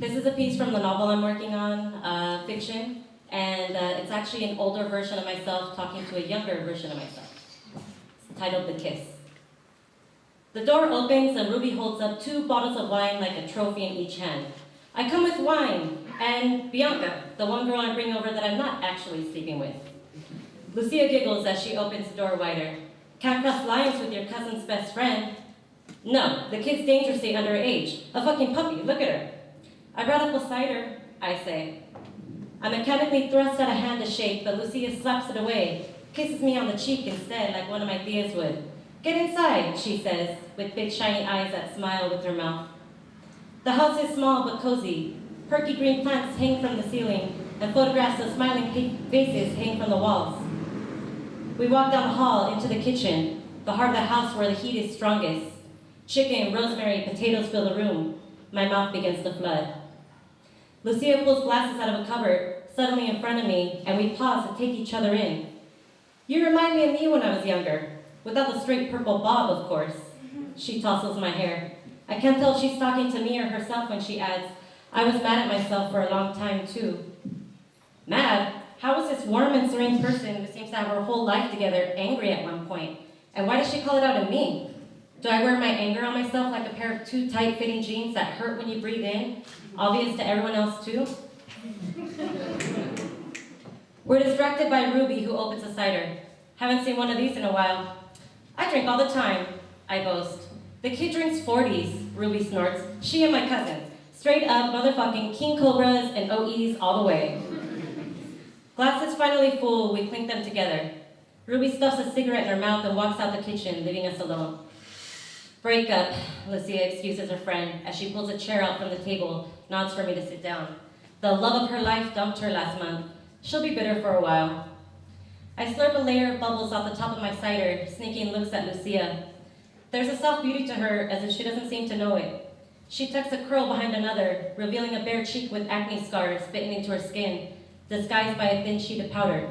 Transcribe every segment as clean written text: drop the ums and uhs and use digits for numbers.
This is a piece from the novel I'm working on, fiction, and it's actually an older version of myself talking to a younger version of myself. It's titled The Kiss. The door opens and Ruby holds up 2 bottles of wine like a trophy in each hand. I come with wine, and Bianca, the one girl I bring over that I'm not actually sleeping with. Lucia giggles as she opens the door wider. Can't cross lines with your cousin's best friend. No, the kid's dangerously underage. A fucking puppy, look at her. I brought up a cider, I say. I mechanically thrust out a hand to shake, but Lucia slaps it away, kisses me on the cheek instead, like one of my tias would. Get inside, she says, with big shiny eyes that smile with her mouth. The house is small but cozy. Perky green plants hang from the ceiling, and photographs of smiling faces hang from the walls. We walk down the hall into the kitchen, the heart of the house where the heat is strongest. Chicken, rosemary, potatoes fill the room. My mouth begins to flood. Lucia pulls glasses out of a cupboard, suddenly in front of me, and we pause to take each other in. You remind me of me when I was younger, without the straight purple bob, of course. She tousles my hair. I can't tell if she's talking to me or herself when she adds, I was mad at myself for a long time, too. Mad? How is this warm and serene person who seems to have her whole life together angry at one point? And why does she call it out at me? Do I wear my anger on myself like a pair of too tight-fitting jeans that hurt when you breathe in? Obvious to everyone else, too? We're distracted by Ruby, who opens a cider. Haven't seen one of these in a while. I drink all the time, I boast. The kid drinks 40s, Ruby snorts. She and my cousin. Straight up motherfucking King Cobras and OEs all the way. Glasses finally full, we clink them together. Ruby stuffs a cigarette in her mouth and walks out the kitchen, leaving us alone. Break up, Lucia excuses her friend as she pulls a chair out from the table, nods for me to sit down. The love of her life dumped her last month. She'll be bitter for a while. I slurp a layer of bubbles off the top of my cider, sneaking looks at Lucia. There's a soft beauty to her, as if she doesn't seem to know it. She tucks a curl behind another, revealing a bare cheek with acne scars bitten into her skin, disguised by a thin sheet of powder.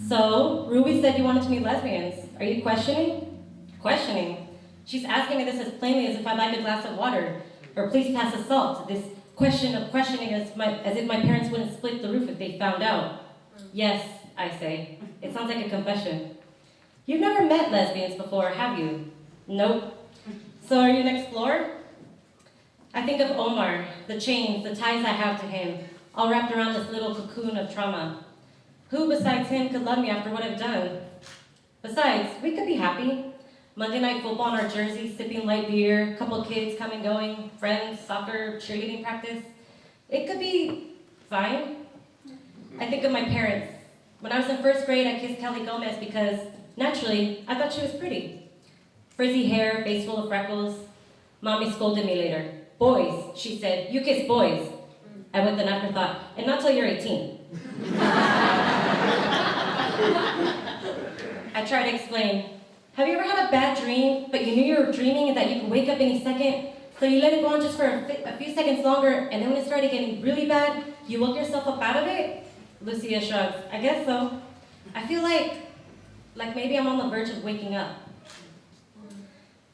So, Ruby said you wanted to meet lesbians. Are you questioning? Questioning? She's asking me this as plainly as if I'd like a glass of water, or please pass the salt. This question of questioning as if my parents wouldn't split the roof if they found out. Yes, I say. It sounds like a confession. You've never met lesbians before, have you? Nope. So are you an explorer? I think of Omar, the chains, the ties I have to him, all wrapped around this little cocoon of trauma. Who besides him could love me after what I've done? Besides, we could be happy. Monday night football in our jerseys, sipping light beer, couple kids coming going, friends, soccer, cheerleading practice. It could be fine. I think of my parents. When I was in first grade, I kissed Kelly Gomez because, naturally, I thought she was pretty. Frizzy hair, face full of freckles. Mommy scolded me later. Boys, she said, you kiss boys. I with an afterthought, and not till you're 18. I tried to explain. Have you ever had a bad dream, but you knew you were dreaming and that you could wake up any second? So you let it go on just for a few seconds longer, and then when it started getting really bad, you woke yourself up out of it? Lucia shrugs. I guess so. I feel like maybe I'm on the verge of waking up.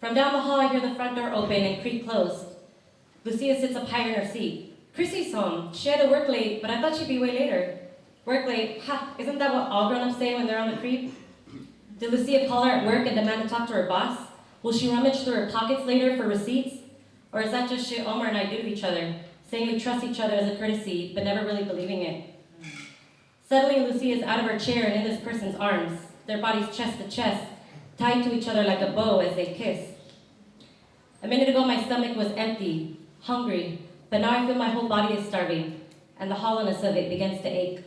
From down the hall, I hear the front door open and creak closed. Lucia sits up higher in her seat. Chrissy's home. She had to work late, but I thought she'd be way later. Work late? Ha, isn't that what all grown-ups say when they're on the creep? Did Lucia call her at work and demand to talk to her boss? Will she rummage through her pockets later for receipts? Or is that just shit Omar and I do to each other, saying we trust each other as a courtesy, but never really believing it? Suddenly, Lucia is out of her chair and in this person's arms, their bodies chest to chest, tied to each other like a bow as they kiss. A minute ago, my stomach was empty, hungry, but now I feel my whole body is starving, and the hollowness of it begins to ache.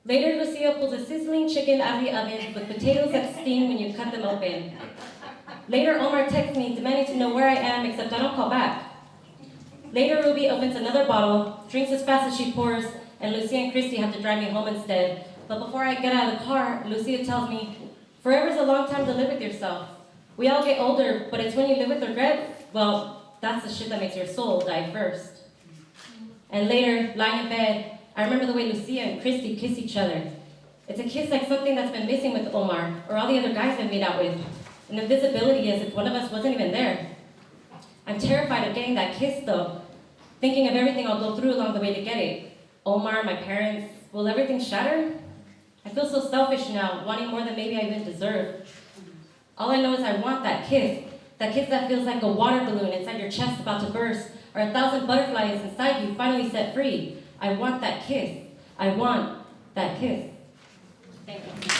Later, Lucia pulls a sizzling chicken out of the oven with potatoes that steam when you cut them open. Later, Omar texts me demanding to know where I am, except I don't call back. Later, Ruby opens another bottle, drinks as fast as she pours, and Lucia and Christy have to drive me home instead. But before I get out of the car, Lucia tells me, forever's a long time to live with yourself. We all get older, but it's when you live with regret, well, that's the shit that makes your soul die first. And later, lying in bed, I remember the way Lucia and Christy kiss each other. It's a kiss like something that's been missing with Omar, or all the other guys I've made out with. An invisibility as if one of us wasn't even there. I'm terrified of getting that kiss, though. Thinking of everything I'll go through along the way to get it. Omar, my parents, will everything shatter? I feel so selfish now, wanting more than maybe I even deserve. All I know is I want that kiss that feels like a water balloon inside your chest about to burst, or 1,000 butterflies inside you finally set free. I want that kiss. I want that kiss. Thank you.